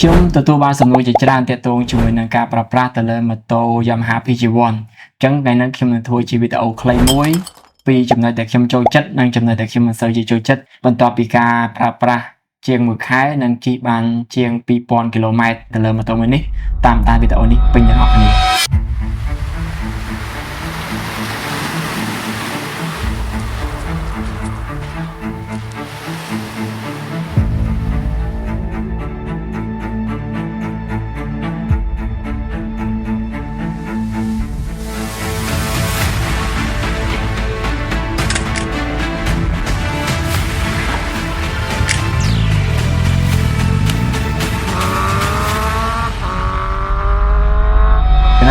ខ្ញុំទទួលបានសំណួរជាច្រើនទាក់ទងជាមួយនឹងការប្រើប្រាស់ទៅលើម៉ូតូ Yamaha PG1 អញ្ចឹងថ្ងៃនេះខ្ញុំនឹងធ្វើជាវីដេអូខ្លីមួយពីចំណុចដែលខ្ញុំចូលចិត្តនិងចំណុចដែលខ្ញុំមិនសូវជាចូលចិត្តបន្ទាប់ពីការប្រើប្រាស់ជាង1ខែនិងជិះបានជាង2000គីឡូម៉ែត្រទៅលើម៉ូតូមួយនេះតាមវីដេអូនេះពេញទាំងអស់គ្នា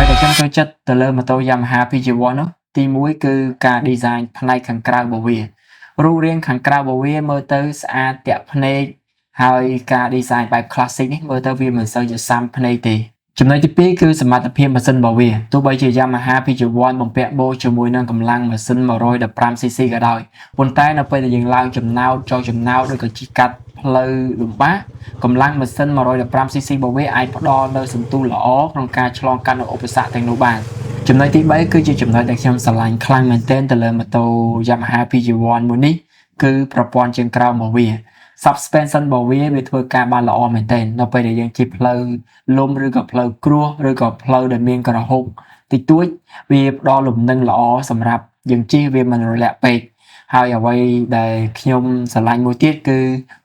ចំណុចដែលខ្ញុំចូលចិត្តទៅលើម៉ូតូ Yamaha PG1 នោះទី1គឺការ design ផ្នែកខាងក្រៅរបស់វារូបរាងខាងក្រៅរបស់វាមើលទៅស្អាតទាក់ភ្នែកហើយការ design បែប classic នេះមើលទៅវាមិនសូវជាស៊ាំភ្នែកទេចំណុចទី2គឺសមត្ថភាពម៉ាស៊ីនរបស់វាទោះបីជា Yamaha PG1 បំពាក់បូជាមួយនឹងកម្លាំងម៉ាស៊ីន 115cc ក៏ដោយប៉ុន្តែនៅពេលដែលយើងឡើងចំណោតចុះចំណោតឬក៏ជិះកាត់ផ្លូវលំបាកកម្លាំងម៉ាស៊ីន 115cc របស់វាអាចផ្ដល់នូវសន្ទុះល្អក្នុងការឆ្លងកាត់នូវឧបសគ្គទាំងនោះបានចំណុចទី3គឺជាចំណុចដែលខ្ញុំស្រឡាញ់ខ្លាំងមែនទែនទៅលើម៉ូតូ Yamaha PG1 មួយនេះគឺប្រព័ន្ធជើងក្រោមរបស់វា suspension របស់វាធ្វើការបានល្អមែនទែននៅពេលដែលយើងជិះផ្លូវលំឬក៏ផ្លូវគ្រួសឬក៏ផ្លូវដែលមានក្រហុកតិចតួចវាផ្ដល់លំនឹងល្អសម្រាប់យើងជិះវាមិនរលាក់ពេកហើយអ្វីដែលខ្ញុំស្រឡាញ់មួយទៀតគឺ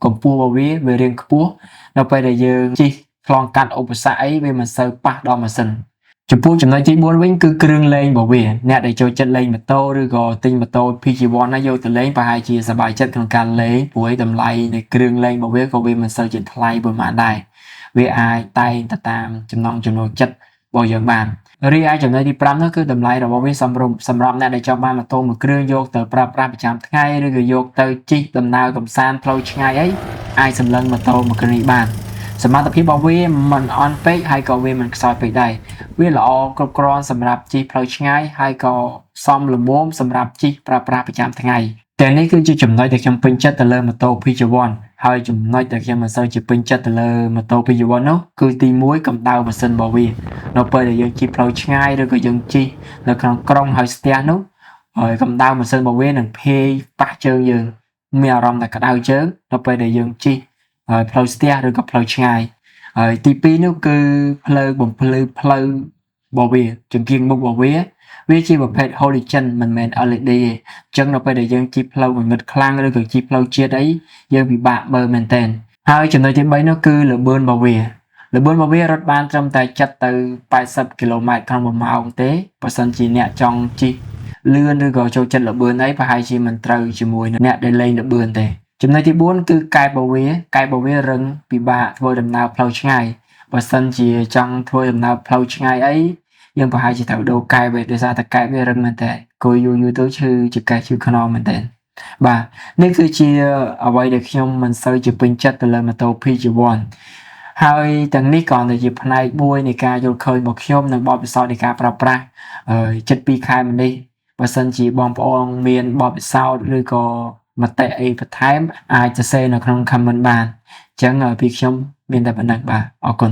កម្ពស់របស់វារាងខ្ពស់នៅពេលដែលយើងជិះឆ្លងកាត់ឧបសគ្គអីវាមិនសូវប៉ះដល់ម៉ាស៊ីនចំពោះចំណុចទី4វិញគឺគ្រឿងលេងរបស់វាអ្នកដែលចូលចិត្តលេងម៉ូតូឬក៏ទិញម៉ូតូ PG1 ណាយកទៅលេងប្រហែលជាសប្បាយចិត្តក្នុងការលេងព្រោះតម្លៃនៃគ្រឿងលេងរបស់វាក៏វាមិនសូវជាថ្លៃប៉ុន្មានដែរវាអាចតែងទៅតាមចំណង់ចំណូលចិត្តរបស់យើងបានរីឯចំណុចទី5នោះគឺតម្លៃរបស់វាសម្រាប់អ្នកដែលចង់បានម៉ូតូមួយគ្រឿងយកទៅប្រើប្រាស់ប្រចាំថ្ងៃឬក៏យកទៅជិះដំណើរកម្សាន្តផ្លូវឆ្ងាយអីអាចសម្លឹងម៉ូតូមួយគ្រឿងនេះបានសមត្ថភាពរបស់វាមិនអន់ពេកហើយក៏វាមិនខ្សោយពេកដែរវាល្អគ្រប់គ្រាន់សម្រាប់ជិះផ្លូវឆ្ងាយហើយក៏សមល្មមសម្រាប់ជិះប្រើប្រាស់ប្រចាំថ្ងៃតែនេះគឺជាចំណុចដែលខ្ញុំពេញចិត្តទៅលើម៉ូតូ PG1 ហើយចំណុចដែលខ្ញុំមិនសូវជាពេញចិត្តទៅលើម៉ូតូ PG1 នោះគឺទី1កម្ដៅម៉ាស៊ីនរបស់វានៅពេលដែលយើងជិះផ្លូវឆ្ងាយឬក៏យើងជិះនៅក្នុងក្រុងហើយស្ទះនោះហើយកម្ដៅម៉ាស៊ីនរបស់វានឹងភាយប៉ះជើងយើងមានអារម្មណ៍ថាក្តៅជើងនៅពេលដែលយើងជិះផ្លូវស្ទះឬក៏ផ្លូវឆ្ងាយហើយទី2នោះគឺភ្លើងបំភ្លឺផ្លូវរបស់វាចង្គៀងមុខរបស់វាជាប្រភេទ halogen មិនមែន LED ទេអញ្ចឹងនៅពេលដែលយើងជិះផ្លូវងងឹតខ្លាំងឬក៏ជិះផ្លូវជាតិអីយើងពិបាកមើលមែនទែនហើយចំណុចទី3នោះគឺល្បឿនរបស់វារត់បានត្រឹមតែ70ទៅ80គីឡូម៉ែត្រក្នុង1ម៉ោងទេបើសិនជាអ្នកចង់ជិះលឿនឬក៏ចូលចិត្តល្បឿនអីប្រហែលជាមិនត្រូវជាមួយនឹងអ្នកដែលលេងល្បឿនទេចំណុចទី4គឺកែបរបស់វារឹងពិបាកធ្វើដំណើរផ្លូវឆ្ងាយបើសិនជាចង់ធ្វើដំណើរផ្លូវឆ្ងាយអីយើងប្រហែលជាត្រូវដូរកែបវាដោយសារតែកែបវារឹងមែនតើគួរយូរទៅឈឺចង្កេះឈឺខ្នងមែនតើបាទនេះគឺជាអ្វីដែលខ្ញុំមិនសូវជាពេញចិត្តទៅលើម៉ូតូ PG1 ហើយទាំងនេះក៏ជាផ្នែកមួយនៃការយល់ឃើញរបស់ខ្ញុំនិងបទពិសោធន៍នៃការប្រើប្រាស់ជិត2ខែមកនេះបើសិនជាបងប្អូនមានបទពិសោធន៍ឬក៏មតិអីបន្ថែមអាចសរសេរនៅក្នុង comment បានអញ្ចឹងពីខ្ញុំមានតែប៉ុណ្ណឹងបាទអរគុណ